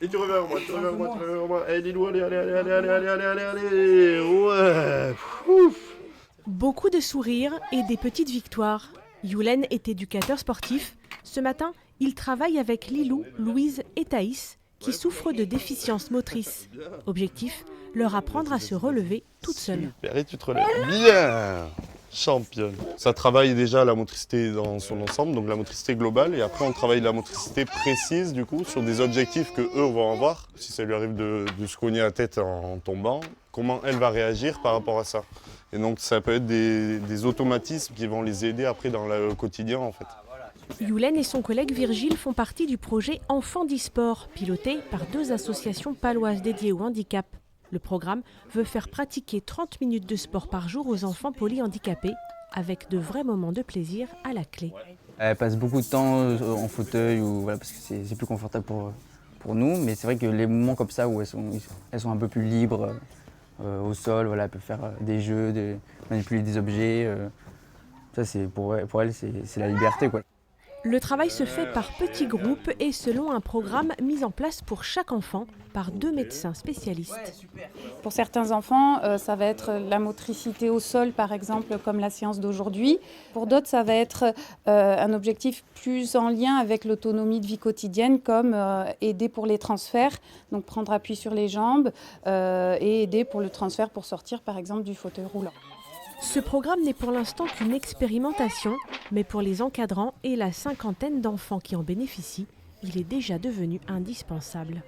Et tu reviens au moins, tu reviens au moins, tu reviens au moins. Allez, Lilou, allez, allez, allez, allez, allez, allez, allez, allez. Ouais. Ouf. Beaucoup de sourires et des petites victoires. Youlen est éducateur sportif. Ce matin, il travaille avec Lilou, Louise et Thaïs, qui souffrent de déficience motrice. Objectif, leur apprendre à se relever toute seule. Super, et tu te relèves. Bien. Championne. Ça travaille déjà la motricité dans son ensemble, donc la motricité globale, et après on travaille la motricité précise du coup sur des objectifs que eux vont avoir. Si ça lui arrive de se cogner la tête en tombant, comment elle va réagir par rapport à ça. Et donc ça peut être des automatismes qui vont les aider après dans le quotidien en fait. Youlen et son collègue Virgile font partie du projet Enfants d'e-sport, piloté par 2 associations paloises dédiées au handicap. Le programme veut faire pratiquer 30 minutes de sport par jour aux enfants polyhandicapés, avec de vrais moments de plaisir à la clé. Elle passe beaucoup de temps en fauteuil, voilà, parce que c'est plus confortable pour nous, mais c'est vrai que les moments comme ça où elles sont un peu plus libres au sol, voilà, elle peut faire des jeux, manipuler des objets, ça pour elle c'est la liberté, quoi. Le travail se fait par petits groupes et selon un programme mis en place pour chaque enfant par 2 médecins spécialistes. Pour certains enfants, ça va être la motricité au sol, par exemple, comme la séance d'aujourd'hui. Pour d'autres, ça va être un objectif plus en lien avec l'autonomie de vie quotidienne, comme aider pour les transferts, donc prendre appui sur les jambes, et aider pour le transfert pour sortir, par exemple, du fauteuil roulant. Ce programme n'est pour l'instant qu'une expérimentation, mais pour les encadrants et la 50aine d'enfants qui en bénéficient, il est déjà devenu indispensable.